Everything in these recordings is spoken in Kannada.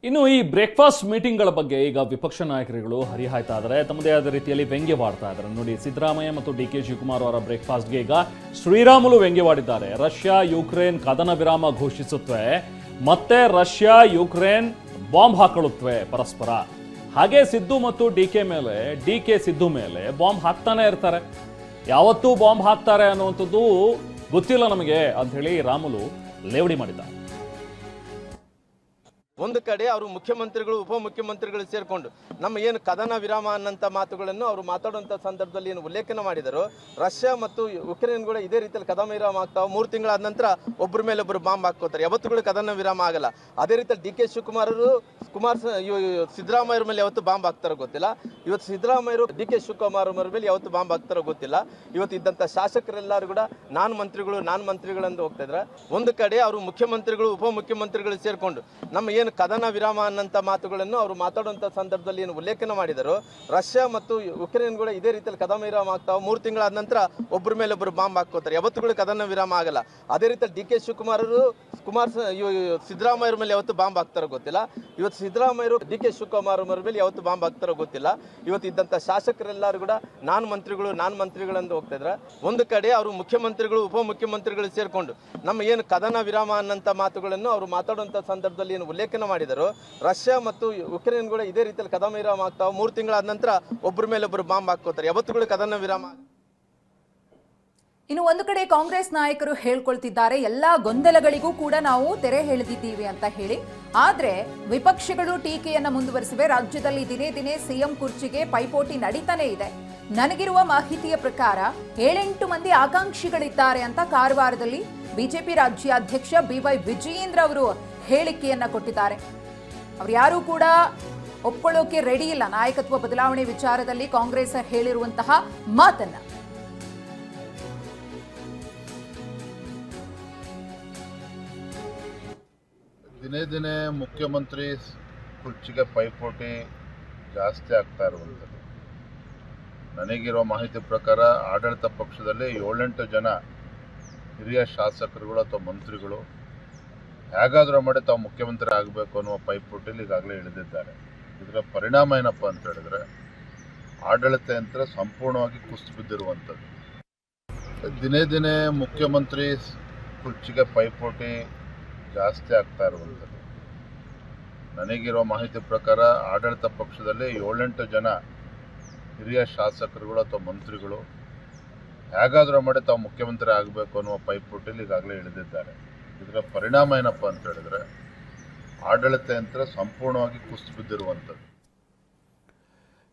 ಇನ್ನು ಈ ಬ್ರೇಕ್ಫಾಸ್ಟ್ ಮೀಟಿಂಗ್ಗಳ ಬಗ್ಗೆ ಈಗ ವಿಪಕ್ಷ ನಾಯಕರುಗಳು ಹರಿಹಾಯ್ತಾ ಇದ್ದಾರೆ, ತಮ್ಮದೇ ಆದ ರೀತಿಯಲ್ಲಿ ವ್ಯಂಗ್ಯವಾಡ್ತಾ ಇದ್ದಾರೆ. ನೋಡಿ, ಸಿದ್ದರಾಮಯ್ಯ ಮತ್ತು ಡಿ ಕೆ ಶಿವಕುಮಾರ್ ಅವರ ಬ್ರೇಕ್ಫಾಸ್ಟ್ಗೆ ಈಗ ಶ್ರೀರಾಮುಲು ವ್ಯಂಗ್ಯವಾಡಿದ್ದಾರೆ. ರಷ್ಯಾ ಯುಕ್ರೇನ್ ಕದನ ವಿರಾಮ ಘೋಷಿಸುತ್ತವೆ, ಮತ್ತೆ ರಷ್ಯಾ ಯುಕ್ರೇನ್ ಬಾಂಬ್ ಹಾಕೊಳ್ಳುತ್ತವೆ ಪರಸ್ಪರ. ಹಾಗೆ ಸಿದ್ದು ಮತ್ತು ಡಿ ಕೆ ಸಿದ್ದು ಮೇಲೆ ಬಾಂಬ್ ಹಾಕ್ತಾನೆ ಇರ್ತಾರೆ. ಯಾವತ್ತೂ ಬಾಂಬ್ ಹಾಕ್ತಾರೆ ಅನ್ನುವಂಥದ್ದು ಗೊತ್ತಿಲ್ಲ ನಮಗೆ ಅಂತ ಹೇಳಿ ರಾಮುಲು ಲೇವಡಿ ಮಾಡಿದ್ದಾರೆ. ಒಂದು ಕಡೆ ಅವರು ಮುಖ್ಯಮಂತ್ರಿಗಳು ಉಪಮುಖ್ಯಮಂತ್ರಿಗಳು ಸೇರಿಕೊಂಡು ನಮ್ಮ ಏನು ಕದನ ವಿರಾಮ ಅನ್ನಂಥ ಮಾತುಗಳನ್ನು ಅವರು ಮಾತಾಡುವಂಥ ಸಂದರ್ಭದಲ್ಲಿ ಏನು ಉಲ್ಲೇಖನ ಮಾಡಿದರು. ರಷ್ಯಾ ಮತ್ತು ಯುಕ್ರೇನ್ಗಳು ಇದೇ ರೀತಿಯಲ್ಲಿ ಕದನ ವಿರಾಮ ಆಗ್ತಾವೆ. 3 ತಿಂಗಳಾದ ನಂತರ ಒಬ್ಬರ ಮೇಲೆ ಒಬ್ಬರು ಬಾಂಬ್ ಹಾಕೋತಾರೆ. ಯಾವತ್ತುಗಳು ಕದನ ವಿರಾಮ ಆಗಲ್ಲ. ಅದೇ ರೀತಿಯಲ್ಲಿ ಡಿ ಕೆ ಶಿವಕುಮಾರ್ ಸಿದ್ದರಾಮಯ್ಯರ ಮೇಲೆ ಯಾವತ್ತು ಬಾಂಬ್ ಹಾಕ್ತಾರೋ ಗೊತ್ತಿಲ್ಲ. ಇವತ್ತು ಸಿದ್ದರಾಮಯ್ಯರು ಡಿ ಕೆ ಶಿವಕುಮಾರ್ ಅವರ ಮೇಲೆ ಯಾವತ್ತು ಬಾಂಬ್ ಹಾಕ್ತಾರೋ ಗೊತ್ತಿಲ್ಲ. ಇವತ್ತು ಇದ್ದಂಥ ಶಾಸಕರೆಲ್ಲರೂ ಕೂಡ ನಾನು ಮಂತ್ರಿಗಳೆಂದು ಹೋಗ್ತಾ ಇದ್ದಾರೆ. ಒಂದು ಕಡೆ ಅವರು ಮುಖ್ಯಮಂತ್ರಿಗಳು ಉಪಮುಖ್ಯಮಂತ್ರಿಗಳು ಸೇರಿಕೊಂಡು ನಮ್ಮ ಏನು ಕದನ ವಿರಾಮ ಅನ್ನಂಥ ಮಾತುಗಳನ್ನು ಅವರು ಮಾತಾಡುವಂಥ ಸಂದರ್ಭದಲ್ಲಿ ಏನು ಉಲ್ಲೇಖನ ಮಾಡಿದರು. ರಷ್ಯಾ ಮತ್ತು ಯುಕ್ರೇನ್ಗಳು ಇದೇ ರೀತಿಯಲ್ಲಿ ಕದನ ವಿರಾಮ ಆಗ್ತಾವೆ. 3 ತಿಂಗಳಾದ ನಂತರ ಒಬ್ಬರ ಮೇಲೆ ಒಬ್ಬರು ಬಾಂಬ್ ಹಾಕೋತಾರೆ. ಯಾವತ್ತುಗಳು ಕದನ ವಿರಾಮ ಆಗಲ್ಲ. ಅದೇ ರೀತಿಯಲ್ಲಿ ಡಿ ಕೆ ಸಿದ್ದರಾಮಯ್ಯರ ಮೇಲೆ ಯಾವತ್ತು ಬಾಂಬ್ ಹಾಕ್ತಾರೋ ಗೊತ್ತಿಲ್ಲ. ಇವತ್ತು ಸಿದ್ದರಾಮಯ್ಯರು ಡಿ ಕೆ ಶಿವಕುಮಾರ್ ಅವರ ಮೇಲೆ ಯಾವತ್ತು ಬಾಂಬ್ ಹಾಕ್ತಾರೋ ಗೊತ್ತಿಲ್ಲ. ಇವತ್ತು ಇದ್ದಂಥ ಶಾಸಕರೆಲ್ಲರೂ ಕೂಡ ನಾನು ಮಂತ್ರಿಗಳೆಂದು ಹೋಗ್ತಾ ಇದ್ದಾರೆ. ಒಂದು ಕಡೆ ಅವರು ಮುಖ್ಯಮಂತ್ರಿಗಳು ಉಪಮುಖ್ಯಮಂತ್ರಿಗಳು ಸೇರಿಕೊಂಡು ನಮ್ಮ ಏನು ಕದನ ವಿರಾಮ ಅನ್ನಂಥ ಮಾತುಗಳನ್ನು ಅವರು ಮಾತಾಡುವಂಥ ಸಂದರ್ಭದಲ್ಲಿ ಏನು ಉಲ್ಲೇಖನ ಮಾಡಿದರು. ರಷ್ಯಾ ಮತ್ತು ಯುಕ್ರೇನ್ಗಳು ಇದೇ ರೀತಿಯಲ್ಲಿ ಕದನ ವಿರಾಮ ಆಗ್ತಾವೆ. 3 ತಿಂಗಳಾದ ನಂತರ ಒಬ್ಬರ ಮೇಲೆ ಒಬ್ಬರು ಬಾಂಬ್ ಹಾಕೋತಾರೆ. ಯಾವತ್ತುಗಳು ಕದನ ವಿರಾಮ. ಇನ್ನು ಒಂದು ಕಡೆ ಕಾಂಗ್ರೆಸ್ ನಾಯಕರು ಹೇಳ್ಕೊಳ್ತಿದ್ದಾರೆ, ಎಲ್ಲಾ ಗೊಂದಲಗಳಿಗೂ ಕೂಡ ನಾವು ತೆರೆ ಎಳೆದಿದ್ದೀವಿ ಅಂತ ಹೇಳಿ. ಆದ್ರೆ ವಿಪಕ್ಷಗಳು ಟೀಕೆಯನ್ನ ಮುಂದುವರಿಸಿವೆ. ರಾಜ್ಯದಲ್ಲಿ ದಿನೇ ದಿನೇ ಸಿಎಂ ಕುರ್ಚಿಗೆ ಪೈಪೋಟಿ ನಡೀತಾನೆ ಇದೆ. ನನಗಿರುವ ಮಾಹಿತಿಯ ಪ್ರಕಾರ 7-8 ಮಂದಿ ಆಕಾಂಕ್ಷಿಗಳಿದ್ದಾರೆ ಅಂತ ಕಾರವಾರದಲ್ಲಿ ಬಿಜೆಪಿ ರಾಜ್ಯಾಧ್ಯಕ್ಷ BY ವಿಜಯೇಂದ್ರ ಅವರು ಹೇಳಿಕೆಯನ್ನ ಕೊಟ್ಟಿದ್ದಾರೆ. ಅವ್ರು ಯಾರು ಕೂಡ ಒಪ್ಕೊಳ್ಳೋಕೆ ರೆಡಿ ಇಲ್ಲ ನಾಯಕತ್ವ ಬದಲಾವಣೆ ವಿಚಾರದಲ್ಲಿ ಕಾಂಗ್ರೆಸ್ ಹೇಳಿರುವಂತಹ ಮಾತನ್ನ. ದಿನೇ ದಿನೇ ಮುಖ್ಯಮಂತ್ರಿ ಕುರ್ಚಿಗೆ ಪೈಪೋಟಿ ಜಾಸ್ತಿ ಆಗ್ತಾ ಇರುವಂಥದ್ದು. ನನಗಿರೋ ಮಾಹಿತಿ ಪ್ರಕಾರ ಆಡಳಿತ ಪಕ್ಷದಲ್ಲಿ 7-8 ಜನ ಹಿರಿಯ ಶಾಸಕರುಗಳು ಅಥವಾ ಮಂತ್ರಿಗಳು ಹೇಗಾದರೂ ಮಾಡಿ ತಾವು ಮುಖ್ಯಮಂತ್ರಿ ಆಗಬೇಕು ಅನ್ನುವ ಪೈಪೋಟಿಯಲ್ಲಿ ಈಗಾಗಲೇ ಇಳಿದಿದ್ದಾರೆ. ಇದರ ಪರಿಣಾಮ ಏನಪ್ಪ ಅಂತ ಹೇಳಿದ್ರೆ ಆಡಳಿತ ಯಂತ್ರ ಸಂಪೂರ್ಣವಾಗಿ ಕುಸಿದು ಬಿದ್ದಿರುವಂಥದ್ದು. ದಿನೇ ದಿನೇ ಮುಖ್ಯಮಂತ್ರಿ ಕುರ್ಚಿಗೆ ಪೈಪೋಟಿ ಜಾಸ್ತಿ ಆಗ್ತಾ ಇರುವಂಥದ್ದು. ನನಗಿರೋ ಮಾಹಿತಿ ಪ್ರಕಾರ ಆಡಳಿತ ಪಕ್ಷದಲ್ಲಿ 7-8 ಜನ ಹಿರಿಯ ಶಾಸಕರುಗಳು ಅಥವಾ ಮಂತ್ರಿಗಳು ಹೇಗಾದರೂ ಮಾಡಿ ತಾವು ಮುಖ್ಯಮಂತ್ರಿ ಆಗಬೇಕು ಅನ್ನುವ ಪೈಪೋಟಿಯಲ್ಲಿ ಈಗಾಗಲೇ ಇಳಿದಿದ್ದಾರೆ. ಇದರ ಪರಿಣಾಮ ಏನಪ್ಪ ಅಂತ ಹೇಳಿದ್ರೆ ಆಡಳಿತ ಯಂತ್ರ ಸಂಪೂರ್ಣವಾಗಿ ಕುಸಿದು ಬಿದ್ದಿರುವಂಥದ್ದು.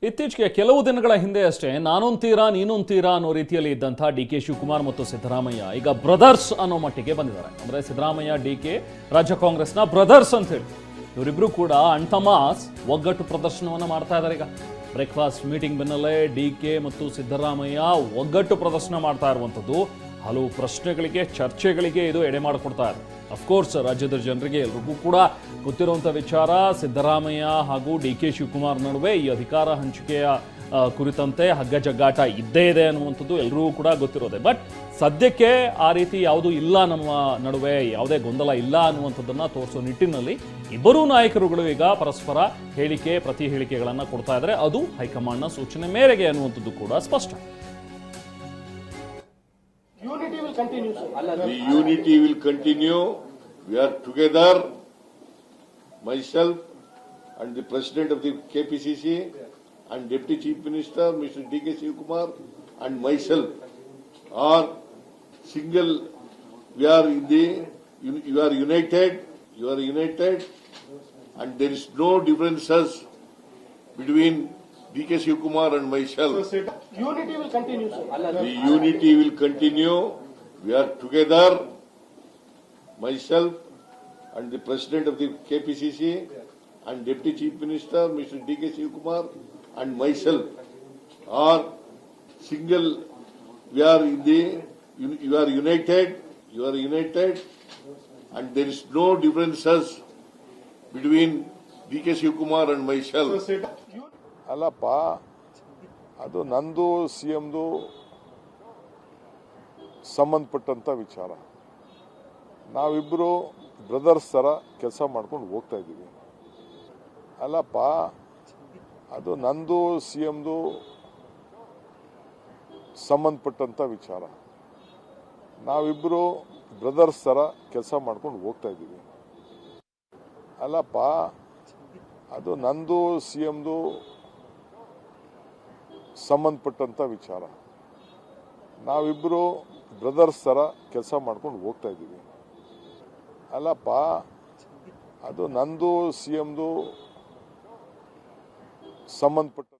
ಇತ್ತೀಚೆಗೆ ಕೆಲವು ದಿನಗಳ ಹಿಂದೆ ಅಷ್ಟೇ ನಾನೊಂತೀರಾ ನೀನೊಂತೀರಾ ಅನ್ನೋ ರೀತಿಯಲ್ಲಿ ಇದ್ದಂಥ ಡಿ ಕೆ ಶಿವಕುಮಾರ್ ಮತ್ತು ಸಿದ್ದರಾಮಯ್ಯ ಈಗ ಬ್ರದರ್ಸ್ ಅನ್ನೋ ಮಟ್ಟಿಗೆ ಬಂದಿದ್ದಾರೆ. ಅಂದರೆ ಸಿದ್ದರಾಮಯ್ಯ ಡಿ ಕೆ ರಾಜ್ಯ ಕಾಂಗ್ರೆಸ್ನ ಬ್ರದರ್ಸ್ ಅಂತ ಹೇಳಿ ಇವರಿಬ್ರು ಕೂಡ ಅಣ್ತಮಾಸ್ ಒಗ್ಗಟ್ಟು ಪ್ರದರ್ಶನವನ್ನು ಮಾಡ್ತಾ ಇದ್ದಾರೆ. ಈಗ ಬ್ರೇಕ್ಫಾಸ್ಟ್ ಮೀಟಿಂಗ್ ಬೆನ್ನಲ್ಲೇ ಡಿ ಕೆ ಮತ್ತು ಸಿದ್ದರಾಮಯ್ಯ ಒಗ್ಗಟ್ಟು ಪ್ರದರ್ಶನ ಮಾಡ್ತಾ ಇರುವಂಥದ್ದು ಹಲವು ಪ್ರಶ್ನೆಗಳಿಗೆ ಚರ್ಚೆಗಳಿಗೆ ಇದು ಎಡೆ ಮಾಡಿಕೊಡ್ತಾ ಇದೆ. ಅಫ್ಕೋರ್ಸ್ ರಾಜ್ಯದ ಜನರಿಗೆ ಎಲ್ರಿಗೂ ಕೂಡ ಗೊತ್ತಿರುವಂಥ ವಿಚಾರ, ಸಿದ್ದರಾಮಯ್ಯ ಹಾಗೂ ಡಿ ಕೆ ಶಿವಕುಮಾರ್ ನಡುವೆ ಈ ಅಧಿಕಾರ ಹಂಚಿಕೆಯ ಕುರಿತಂತೆ ಹಗ್ಗ ಜಗ್ಗಾಟ ಇದ್ದೇ ಇದೆ ಅನ್ನುವಂಥದ್ದು ಎಲ್ಲರಿಗೂ ಕೂಡ ಗೊತ್ತಿರೋದೆ. ಬಟ್ ಸದ್ಯಕ್ಕೆ ಆ ರೀತಿ ಯಾವುದೂ ಇಲ್ಲ, ನಮ್ಮ ನಡುವೆ ಯಾವುದೇ ಗೊಂದಲ ಇಲ್ಲ ಅನ್ನುವಂಥದ್ದನ್ನು ತೋರಿಸೋ ನಿಟ್ಟಿನಲ್ಲಿ ಇಬ್ಬರೂ ನಾಯಕರುಗಳು ಈಗ ಪರಸ್ಪರ ಪ್ರತಿ ಹೇಳಿಕೆಗಳನ್ನು ಕೊಡ್ತಾ ಇದ್ದಾರೆ. ಅದು ಹೈಕಮಾಂಡ್ನ ಸೂಚನೆ ಮೇರೆಗೆ ಅನ್ನುವಂಥದ್ದು ಕೂಡ ಸ್ಪಷ್ಟ. Unity will continue, sir. The unity will continue. We are together, myself and the President of the KPCC and Deputy Chief Minister, Mr. D.K. Shivakumar and myself are single. We are you are united and there is no differences between D.K. Shivakumar and myself. Unity will continue, sir. The unity will continue. We are together, myself and the President of the KPCC and Deputy Chief Minister, Mr. D.K. Shivakumar and myself are single. We are you are united and there is no differences between D.K. Shivakumar and myself. ಅಲ್ಲಪ್ಪ, ಅದು ನಂದು CMದು ಸಂಬಂಧಪಟ್ಟಂಥ ವಿಚಾರ. ನಾವಿಬ್ಬರು ಬ್ರದರ್ಸ್ ಥರ ಕೆಲಸ ಮಾಡ್ಕೊಂಡು ಹೋಗ್ತಾ ಇದ್ದೀವಿ. ಅಲ್ಲಪ್ಪ, ಅದು ನಂದು CMದು ಸಂಬಂಧಪಟ್ಟಂತ ವಿಚಾರ. ನಾವಿಬ್ಬರು ಬ್ರದರ್ಸ್ ಥರ ಕೆಲಸ ಮಾಡ್ಕೊಂಡು ಹೋಗ್ತಾ ಇದ್ದೀವಿ. ಅಲ್ಲಪ್ಪ, ಅದು ನಂದು CMದು ಸಂಬಂಧಪಟ್ಟಂತ ವಿಚಾರ. ನಾವಿಬ್ಬರು ಬ್ರದರ್ಸ್ ಥರ ಕೆಲಸ ಮಾಡ್ಕೊಂಡು ಹೋಗ್ತಾ ಇದ್ದೀವಿ. ಅಲ್ಲಪ್ಪ, ಅದು ನಂದು CMದು ಸಂಬಂಧಪಟ್ಟ